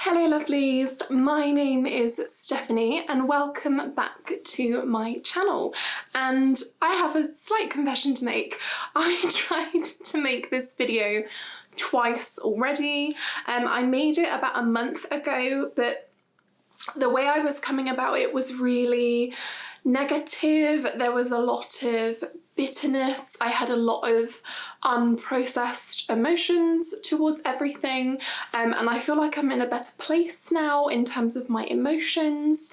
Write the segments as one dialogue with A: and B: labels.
A: Hello lovelies, my name is Stephanie and welcome back to my channel. And I have a slight confession to make. I tried to make this video twice already. I made it about a month ago, but the way I was coming about it was really negative. There was a lot of bitterness. I had a lot of unprocessed emotions towards everything, and I feel like I'm in a better place now in terms of my emotions.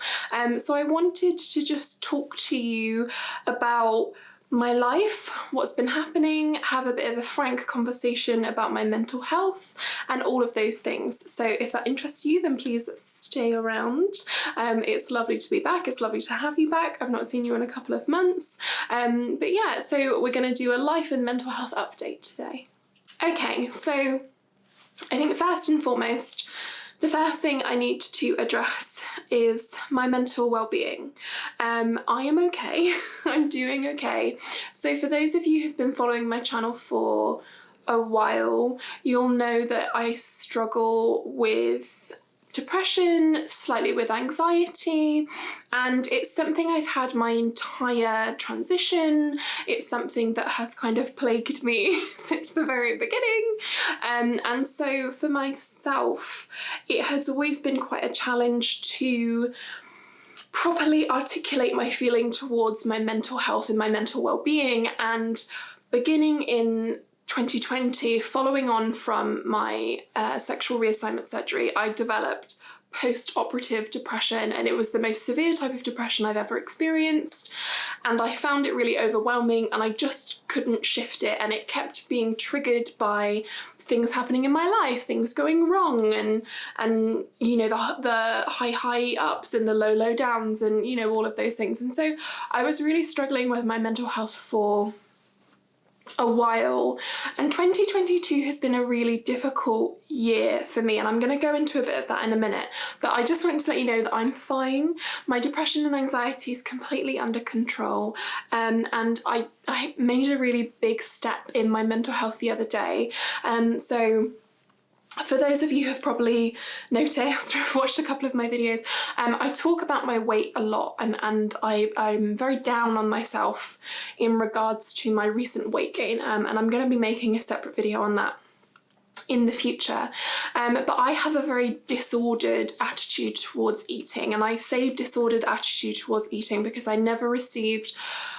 A: So I wanted to just talk to you about my life, what's been happening, have a bit of a frank conversation about my mental health and all of those things. So if that interests you, then please stay around. It's lovely to be back. It's lovely to have you back. I've not seen you in a couple of months. But yeah, so we're going to do a life and mental health update today. Okay, so I think first and foremost, the first thing I need to address is my mental well-being. I am okay. I'm doing okay. So for those of you who've been following my channel for a while, you'll know that I struggle with depression, slightly with anxiety, and it's something I've had my entire transition. It's something that has kind of plagued me since the very beginning. And so for myself, it has always been quite a challenge to properly articulate my feeling towards my mental health and my mental well-being. And beginning in 2020, following on from my sexual reassignment surgery, I developed post-operative depression, and it was the most severe type of depression I've ever experienced, and I found it really overwhelming, and I just couldn't shift it, and it kept being triggered by things happening in my life, things going wrong, and you know, the high ups and the low downs, and you know, all of those things. And so I was really struggling with my mental health for a while, and 2022 has been a really difficult year for me, and I'm going to go into a bit of that in a minute, but I just wanted to let you know that I'm fine. My depression and anxiety is completely under control, and I made a really big step in my mental health the other day. So for those of you who have probably noticed or have watched a couple of my videos, I talk about my weight a lot, and I'm very down on myself in regards to my recent weight gain, and I'm going to be making a separate video on that in the future. But I have a very disordered attitude towards eating, and I say disordered attitude towards eating because I never received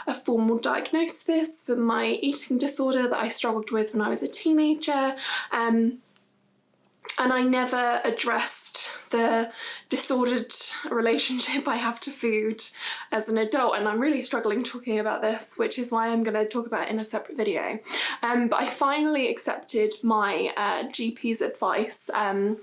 A: a formal diagnosis for my eating disorder that I struggled with when I was a teenager. And I never addressed the disordered relationship I have to food as an adult, and I'm really struggling talking about this, which is why I'm going to talk about it in a separate video. But I finally accepted my GP's advice and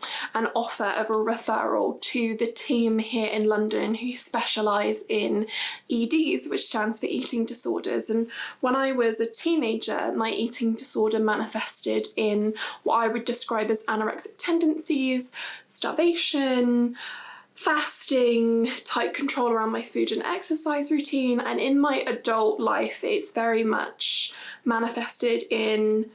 A: offer of a referral to the team here in London who specialise in EDs, which stands for eating disorders. And when I was a teenager, my eating disorder manifested in what I would describe as anorexic tendencies, starvation, fasting, tight control around my food and exercise routine, and in my adult life it's very much manifested in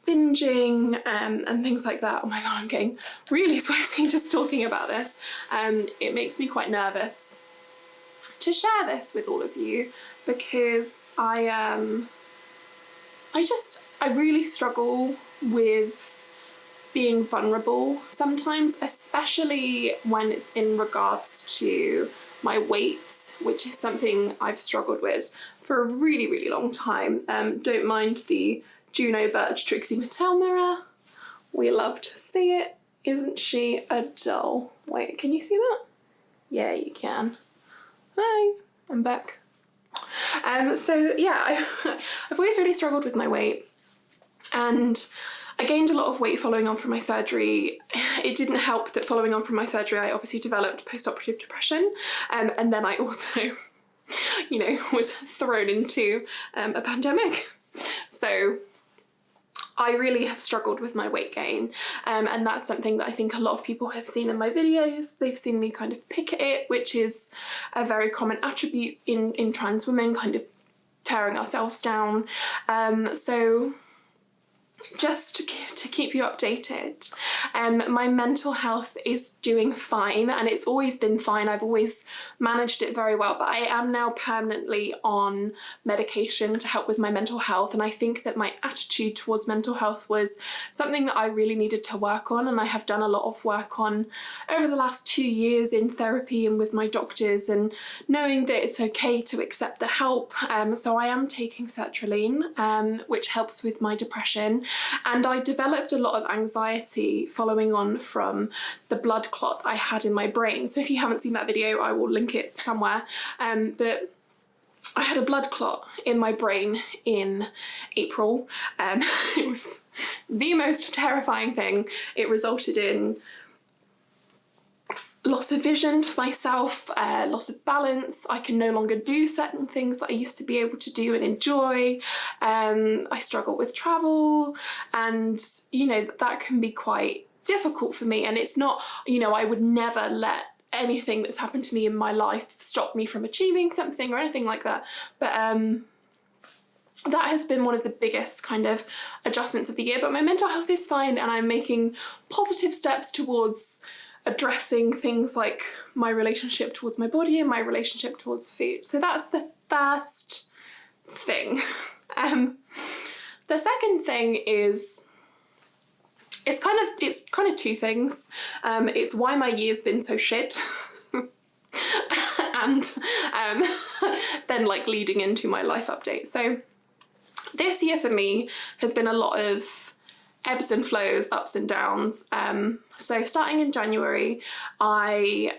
A: binging and things like that. Oh my god, I'm getting really sweaty just talking about this. It makes me quite nervous to share this with all of you because I really struggle with being vulnerable sometimes, especially when it's in regards to my weight, which is something I've struggled with for a really, really long time. Don't mind the Juno Birch Trixie Mattel mirror. We love to see it. Isn't she a doll? Wait, can you see that? Yeah, you can. Hi, I'm back. So yeah, I've always really struggled with my weight, and I gained a lot of weight following on from my surgery. It didn't help that following on from my surgery, I obviously developed post-operative depression, and then I also, you know, was thrown into a pandemic. So I really have struggled with my weight gain, and that's something that I think a lot of people have seen in my videos. They've seen me kind of pick at it, which is a very common attribute in trans women, kind of tearing ourselves down. So just to keep you updated, my mental health is doing fine, and it's always been fine. I've always managed it very well, but I am now permanently on medication to help with my mental health, and I think that my attitude towards mental health was something that I really needed to work on, and I have done a lot of work on over the last 2 years in therapy and with my doctors, and knowing that it's okay to accept the help. So I am taking sertraline, which helps with my depression. And I developed a lot of anxiety following on from the blood clot I had in my brain. So if you haven't seen that video, I will link it somewhere. But I had a blood clot in my brain in April. It was the most terrifying thing. It resulted in loss of vision for myself, loss of balance. I can no longer do certain things that I used to be able to do and enjoy. I struggle with travel, and you know, that can be quite difficult for me. And it's not, you know, I would never let anything that's happened to me in my life stop me from achieving something or anything like that. But that has been one of the biggest kind of adjustments of the year. But my mental health is fine, and I'm making positive steps towards addressing things like my relationship towards my body and my relationship towards food. So that's the first thing. The second thing is, it's kind of two things. It's why my year's been so shit. And then like leading into my life update. So this year for me has been a lot of ebbs and flows, ups and downs. So starting in January, I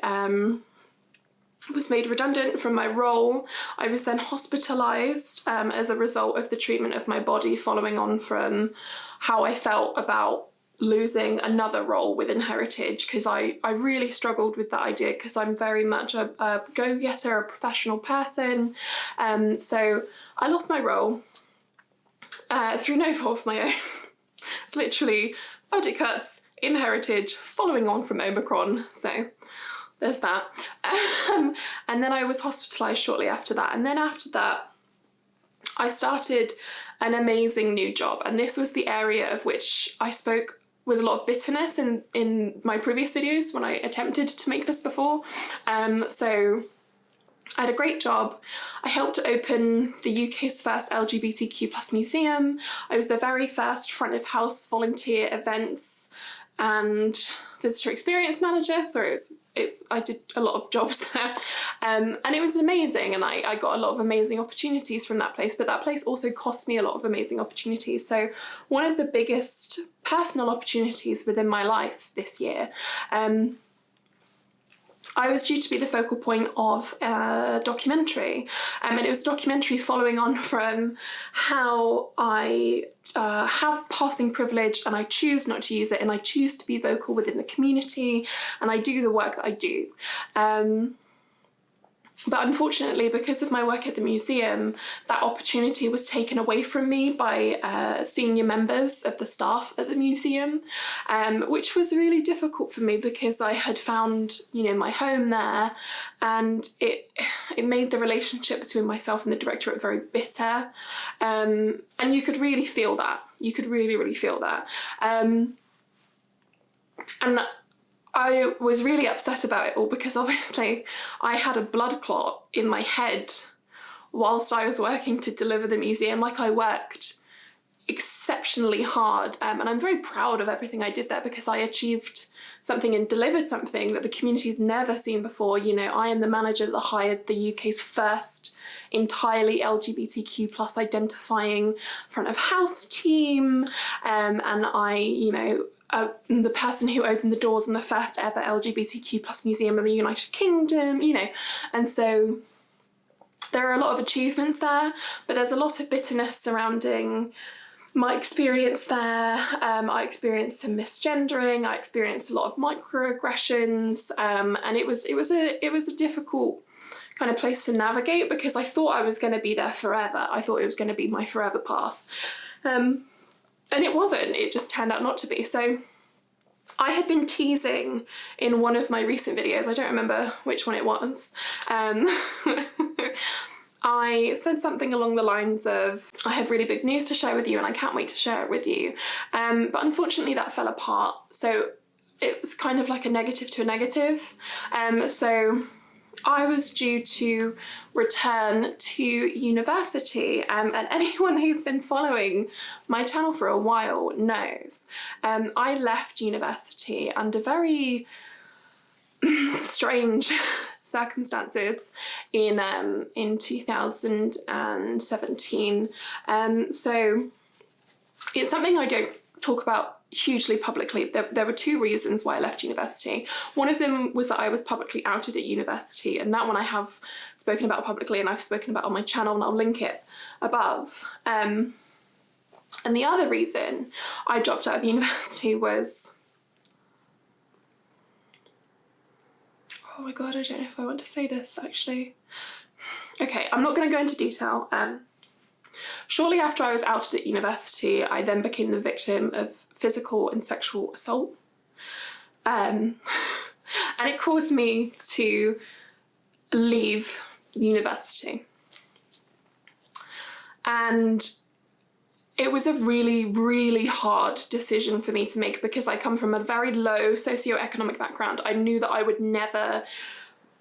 A: was made redundant from my role. I was then hospitalised as a result of the treatment of my body, following on from how I felt about losing another role within Heritage, because I really struggled with that idea, because I'm very much a go-getter, a professional person. So I lost my role through no fault of my own. It's literally budget cuts in Heritage following on from Omicron, so there's that. And then I was hospitalised shortly after that, and then after that I started an amazing new job, and this was the area of which I spoke with a lot of bitterness in my previous videos when I attempted to make this before. So I had a great job. I helped to open the UK's first LGBTQ+ museum. I was the very first front of house volunteer events and visitor experience manager, so I did a lot of jobs there, and it was amazing, and I got a lot of amazing opportunities from that place, but that place also cost me a lot of amazing opportunities. So one of the biggest personal opportunities within my life this year, I was due to be the focal point of a documentary, and it was a documentary following on from how I have passing privilege, and I choose not to use it, and I choose to be vocal within the community, and I do the work that I do. But unfortunately, because of my work at the museum, that opportunity was taken away from me by senior members of the staff at the museum, which was really difficult for me, because I had found, you know, my home there, and it made the relationship between myself and the directorate very bitter, and you could really feel that. You could really feel that. And I was really upset about it all, because obviously I had a blood clot in my head whilst I was working to deliver the museum. Like, I worked exceptionally hard, and I'm very proud of everything I did there, because I achieved something and delivered something that the community's never seen before. You know, I am the manager that hired the UK's first entirely LGBTQ+ identifying front of house team, and I, you know, the person who opened the doors on the first ever LGBTQ+ museum in the United Kingdom, you know. And so there are a lot of achievements there, but there's a lot of bitterness surrounding my experience there. I experienced some misgendering, I experienced a lot of microaggressions, and it was a difficult kind of place to navigate, because I thought I was going to be there forever. I thought it was going to be my forever path. And it wasn't, it just turned out not to be. So I had been teasing in one of my recent videos, I don't remember which one it was, I said something along the lines of, I have really big news to share with you and I can't wait to share it with you. But unfortunately that fell apart. So it was kind of like a negative to a negative. So I was due to return to university, and anyone who's been following my channel for a while knows I left university under very strange circumstances in 2017. So it's something I don't talk about hugely publicly. There were two reasons why I left university. One of them was that I was publicly outed at university, and that one I have spoken about publicly and I've spoken about on my channel, and I'll link it above. And the other reason I dropped out of university was, oh my god, I don't know if I want to say this actually. Okay, I'm not going to go into detail. Shortly after I was outed at university, I then became the victim of physical and sexual assault. And it caused me to leave university. And it was a really, really hard decision for me to make because I come from a very low socioeconomic background. I knew that I would never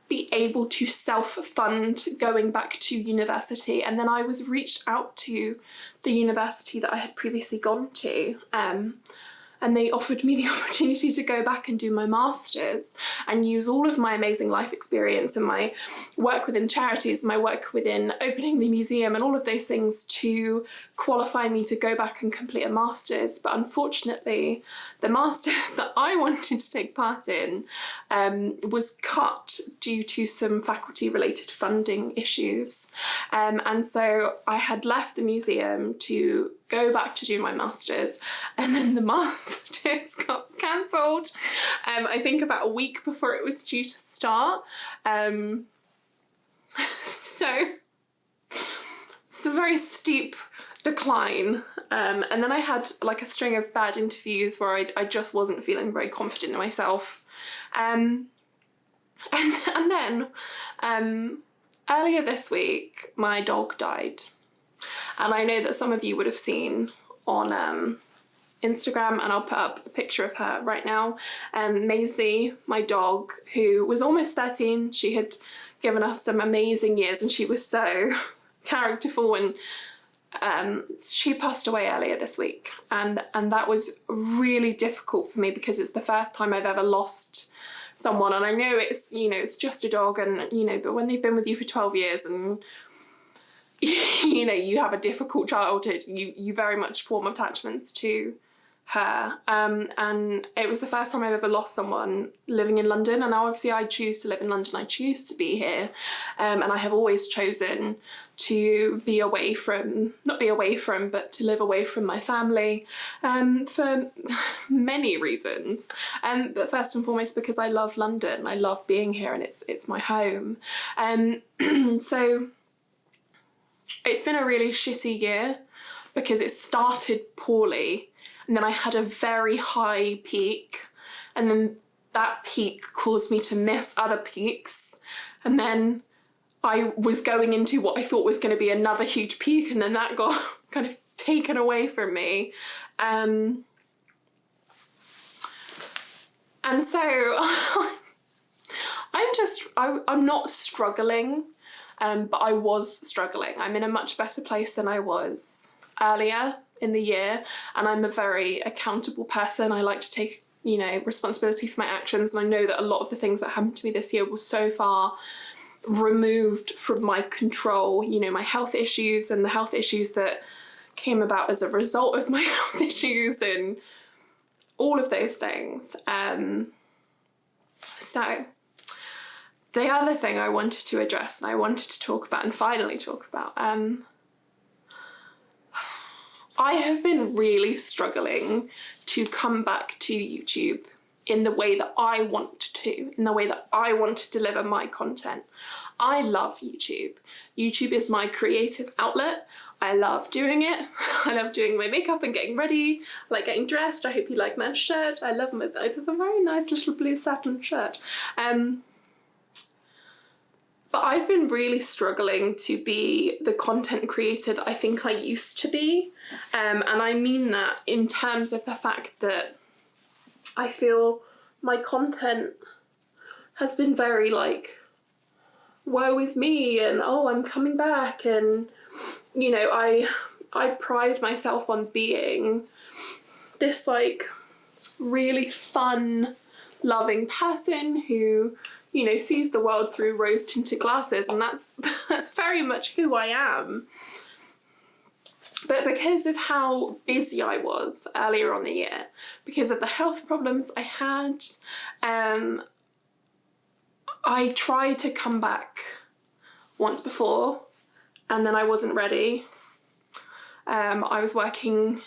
A: be able to self-fund going back to university, and then I was reached out to the university that I had previously gone to, and they offered me the opportunity to go back and do my master's and use all of my amazing life experience and my work within charities, my work within opening the museum and all of those things to qualify me to go back and complete a master's. But unfortunately, the master's that I wanted to take part in was cut due to some faculty related funding issues. And so I had left the museum to go back to do my master's, and then the master's got cancelled, I think about a week before it was due to start. So it's a very steep decline. And then I had like a string of bad interviews where I just wasn't feeling very confident in myself. And then earlier this week, my dog died. And I know that some of you would have seen on Instagram, and I'll put up a picture of her right now. Maisie, my dog, who was almost 13, she had given us some amazing years and she was so characterful, and she passed away earlier this week. And that was really difficult for me because it's the first time I've ever lost someone. And I know it's, you know, it's just a dog, and, you know, but when they've been with you for 12 years and you know, you have a difficult childhood, you very much form attachments to her. And it was the first time I've ever lost someone living in London, and now obviously I choose to live in London, I choose to be here, and I have always chosen to be away from, not be away from, but to live away from my family, for many reasons. But first and foremost because I love London, I love being here, and it's my home. So it's been a really shitty year because it started poorly, and then I had a very high peak, and then that peak caused me to miss other peaks, and then I was going into what I thought was going to be another huge peak, and then that got kind of taken away from me. And so I'm not struggling, but I was struggling. I'm in a much better place than I was earlier in the year, and I'm a very accountable person. I like to take, you know, responsibility for my actions, and I know that a lot of the things that happened to me this year were so far removed from my control. You know, my health issues and the health issues that came about as a result of my health issues and all of those things. So the other thing I wanted to address and I wanted to talk about and finally talk about, I have been really struggling to come back to YouTube in the way that I want to, in the way that I want to deliver my content. I love YouTube. YouTube is my creative outlet. I love doing it. I love doing my makeup and getting ready. I like getting dressed. I hope you like my shirt. I love my, it's a very nice little blue satin shirt. But I've been really struggling to be the content creator that I think I used to be. And I mean that in terms of the fact that I feel my content has been very like, woe is me, and oh, I'm coming back, and you know, I pride myself on being this like really fun, loving person who, you know, sees the world through rose-tinted glasses, and that's very much who I am. But because of how busy I was earlier on the year, because of the health problems I had, I tried to come back once before and then I wasn't ready. I was working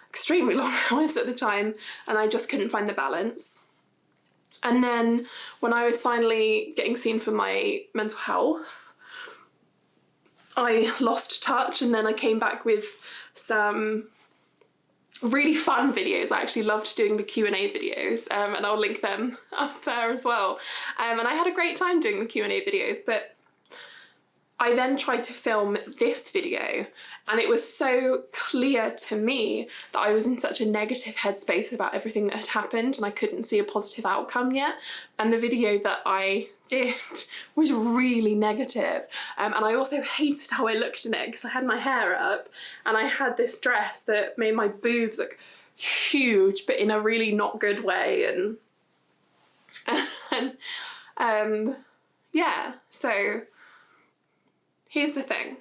A: extremely long hours at the time and I just couldn't find the balance. And then when I was finally getting seen for my mental health, I lost touch, and then I came back with some really fun videos. I actually loved doing the Q&A videos, and I'll link them up there as well. And I had a great time doing the Q&A videos, but I then tried to film this video, and it was so clear to me that I was in such a negative headspace about everything that had happened and I couldn't see a positive outcome yet. And the video that I did was really negative. And I also hated how I looked in it because I had my hair up and I had this dress that made my boobs look huge, but in a really not good way. And yeah, so here's the thing.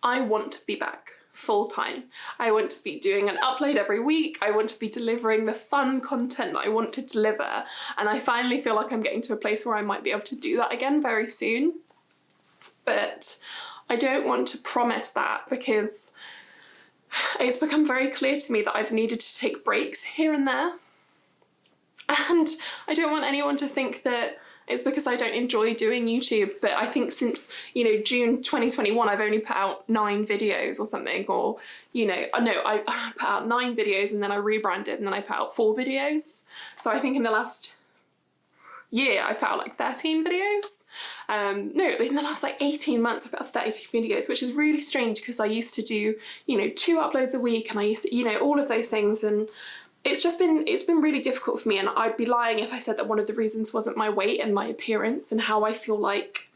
A: I want to be back full time. I want to be doing an upload every week. I want to be delivering the fun content that I want to deliver. And I finally feel like I'm getting to a place where I might be able to do that again very soon. But I don't want to promise that because it's become very clear to me that I've needed to take breaks here and there. And I don't want anyone to think that it's because I don't enjoy doing YouTube, but I think since, you know, June 2021, I've only put out 9 videos or something, or, you know, no, I put out 9 videos and then I rebranded and then I put out 4 videos. So I think in the last year, I put out like 13 videos. No, in the last like 18 months, I put out 32 videos, which is really strange because I used to do, you know, 2 uploads a week and I used to, you know, all of those things. And it's been really difficult for me, and I'd be lying if I said that one of the reasons wasn't my weight and my appearance and how I feel like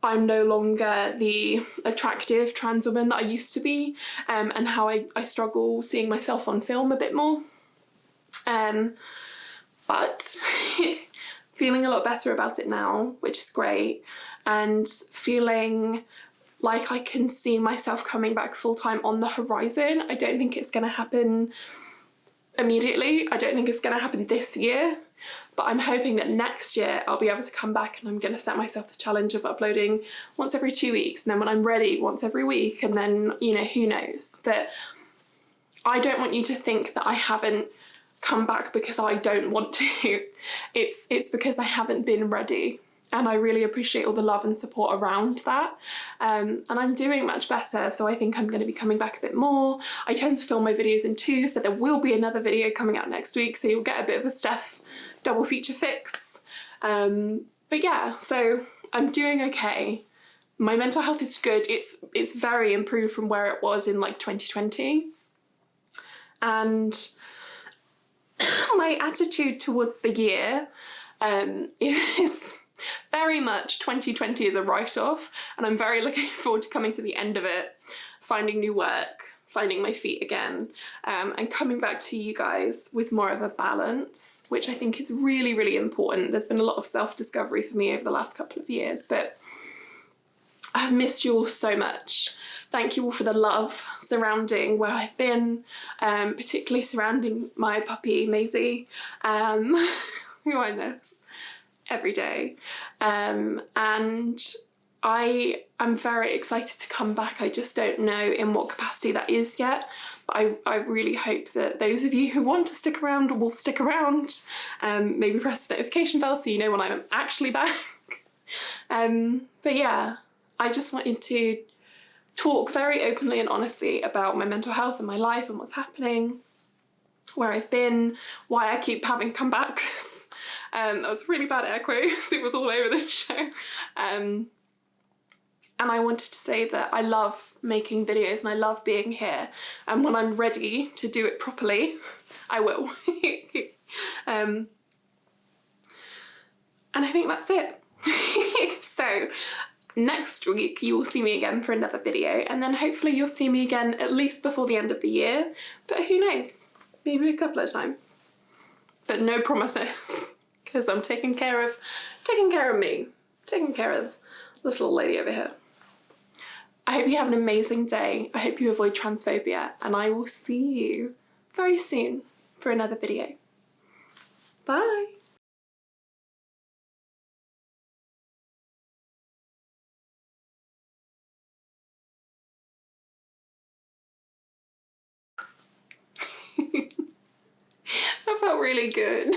A: I'm no longer the attractive trans woman that I used to be, and how I struggle seeing myself on film a bit more. But feeling a lot better about it now, which is great, and feeling like I can see myself coming back full-time on the horizon. I don't think it's going to happen immediately. I don't think it's going to happen this year, but I'm hoping that next year I'll be able to come back and I'm going to set myself the challenge of uploading once every 2 weeks, and then when I'm ready, once every week, and then, you know, who knows. But I don't want you to think that I haven't come back because I don't want to. It's because I haven't been ready. And I really appreciate all the love and support around that. And I'm doing much better, so I think I'm going to be coming back a bit more. I tend to film my videos in 2, so there will be another video coming out next week, so you'll get a bit of a Steph double feature fix. But yeah, so I'm doing okay. My mental health is good. It's very improved from where it was in like 2020. And my attitude towards the year is very much 2020 is a write-off, and I'm very looking forward to coming to the end of it, finding new work, finding my feet again, and coming back to you guys with more of a balance, which I think is really, really important. There's been a lot of self-discovery for me over the last couple of years, but I've missed you all so much. Thank you all for the love surrounding where I've been, particularly surrounding my puppy, Maisie, who I miss every day. And I am very excited to come back. I just don't know in what capacity that is yet. But I really hope that those of you who want to stick around will stick around. Maybe press the notification bell so you know when I'm actually back. But yeah, I just wanted to talk very openly and honestly about my mental health and my life and what's happening, where I've been, why I keep having comebacks. That was really bad air quotes. It was all over the show. And I wanted to say that I love making videos and I love being here. And when I'm ready to do it properly, I will. And I think that's it. So next week you will see me again for another video, and then hopefully you'll see me again at least before the end of the year. But who knows? Maybe a couple of times. But no promises, because I'm taking care of me. Taking care of this little lady over here. I hope you have an amazing day. I hope you avoid transphobia, and I will see you very soon for another video. Bye. That felt really good.